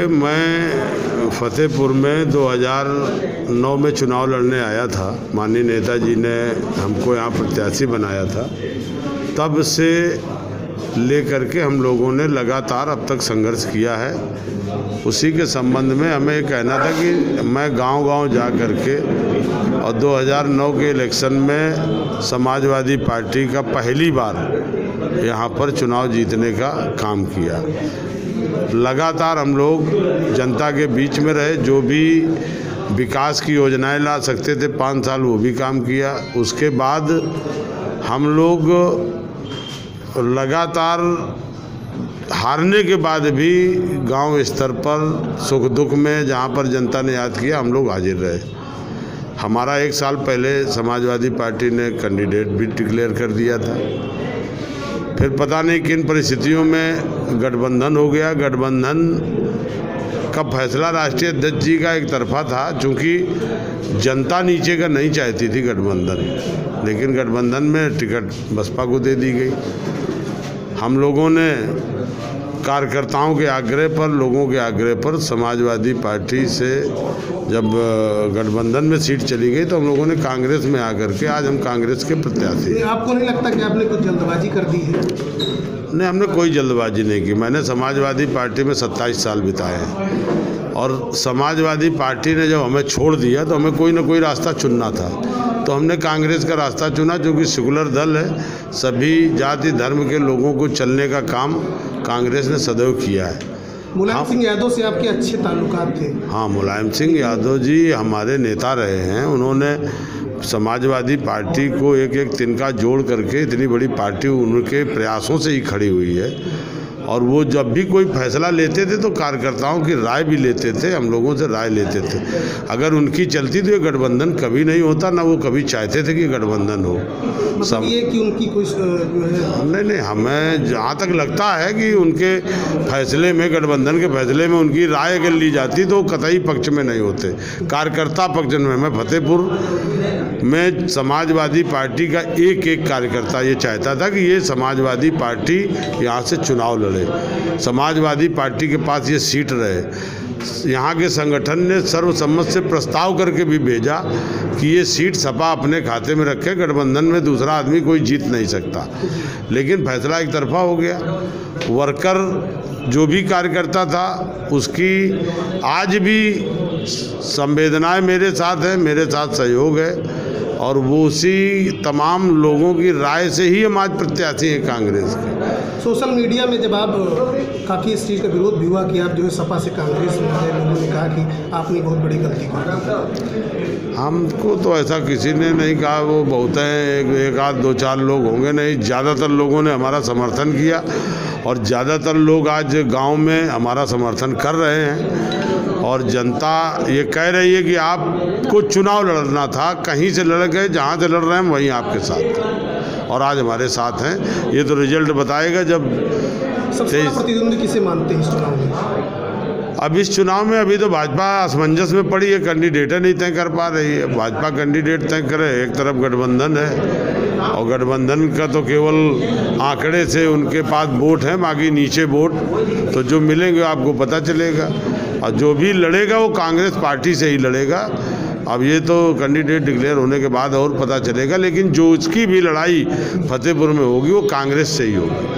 मैं फतेहपुर में 2009 में चुनाव लड़ने आया था। माननीय नेताजी ने हमको यहाँ प्रत्याशी बनाया था। तब से लेकर के हम लोगों ने लगातार अब तक संघर्ष किया है। उसी के संबंध में हमें ये कहना था कि मैं गांव-गांव जा कर के और 2009 के इलेक्शन में समाजवादी पार्टी का पहली बार यहाँ पर चुनाव जीतने का काम किया। लगातार हम लोग जनता के बीच में रहे, जो भी विकास की योजनाएं ला सकते थे 5 साल वो भी काम किया। उसके बाद हम लोग लगातार हारने के बाद भी गांव स्तर पर सुख दुख में जहां पर जनता ने याद किया हम लोग हाजिर रहे। हमारा 1 साल पहले समाजवादी पार्टी ने कैंडिडेट भी डिक्लेयर कर दिया था। फिर पता नहीं किन परिस्थितियों में गठबंधन हो गया। गठबंधन का फैसला राष्ट्रीय अध्यक्ष जी का एक तरफा था, चूँकि जनता नीचे का नहीं चाहती थी गठबंधन, लेकिन गठबंधन में टिकट बसपा को दे दी गई। हम लोगों ने कार्यकर्ताओं के आग्रह पर, लोगों के आग्रह पर समाजवादी पार्टी से जब गठबंधन में सीट चली गई तो हम लोगों ने कांग्रेस में आकर के आज हम कांग्रेस के प्रत्याशी। आपको नहीं लगता कि आपने कुछ जल्दबाजी कर दी है? नहीं, हमने कोई जल्दबाजी नहीं की। मैंने समाजवादी पार्टी में 27 साल बिताए हैं और समाजवादी पार्टी ने जब हमें छोड़ दिया तो हमें कोई ना कोई रास्ता चुनना था। तो हमने कांग्रेस का रास्ता चुना, जो कि सेकुलर दल है। सभी जाति धर्म के लोगों को चलने का काम कांग्रेस ने सदैव किया है। मुलायम सिंह यादव से आपके अच्छे ताल्लुकात थे? हाँ, मुलायम सिंह यादव जी हमारे नेता रहे हैं। उन्होंने समाजवादी पार्टी को एक एक तिनका जोड़ करके इतनी बड़ी पार्टी उनके प्रयासों से ही खड़ी हुई है। और वो जब भी कोई फैसला लेते थे तो कार्यकर्ताओं की राय भी लेते थे, हम लोगों से राय लेते थे। अगर उनकी चलती तो ये गठबंधन कभी नहीं होता, ना वो कभी चाहते थे कि गठबंधन हो। मतलब ये कि उनकी कोई नहीं, हमें जहाँ तक लगता है कि उनके फैसले में, गठबंधन के फैसले में उनकी राय अगर ली जाती तो कतई पक्ष में नहीं होते, कार्यकर्ता पक्ष में। मैं फतेहपुर में समाजवादी पार्टी का एक एक कार्यकर्ता ये चाहता था कि ये समाजवादी पार्टी यहाँ से चुनाव लड़े, समाजवादी पार्टी के पास ये सीट रहे। यहाँ के संगठन ने सर्वसम्मत से प्रस्ताव करके भी भेजा कि ये सीट सपा अपने खाते में रखे, गठबंधन में दूसरा आदमी कोई जीत नहीं सकता। लेकिन फैसला एक तरफा हो गया। वर्कर जो भी कार्यकर्ता था उसकी आज भी संवेदनाएं मेरे साथ है, मेरे साथ सहयोग है, और वो उसी तमाम लोगों की राय से ही हम आज प्रत्याशी हैं कांग्रेस के। सोशल मीडिया में जब आप काफ़ी इस चीज़ का विरोध भी हुआ कि आप जो है सपा से कांग्रेस में आए, लोगों ने कहा कि आपने बहुत बड़ी गलती की। हमको तो ऐसा किसी ने नहीं कहा। वो बहुत हैं, एक आध 2-4 लोग होंगे, नहीं, ज़्यादातर लोगों ने हमारा समर्थन किया और ज़्यादातर लोग आज गांव में हमारा समर्थन कर रहे हैं। और जनता ये कह रही है कि आपको चुनाव लड़ना था, कहीं से लड़ गए, जहाँ से लड़ रहे हैं वहीं आपके साथ, और आज हमारे साथ हैं। ये तो रिजल्ट बताएगा जब। सबसे बड़ा प्रतिद्वंदी किसे मानते हैं इस चुनाव में? अब इस चुनाव में अभी तो भाजपा असमंजस में पड़ी है, कैंडिडेट नहीं तय कर पा रही है। भाजपा कैंडिडेट तय करे, एक तरफ गठबंधन है और गठबंधन का तो केवल आंकड़े से उनके पास वोट है, बाकी नीचे वोट तो जो मिलेंगे आपको पता चलेगा। और जो भी लड़ेगा वो कांग्रेस पार्टी से ही लड़ेगा। अब ये तो कैंडिडेट डिक्लेयर होने के बाद और पता चलेगा, लेकिन जो उसकी भी लड़ाई फतेहपुर में होगी वो कांग्रेस से ही होगी।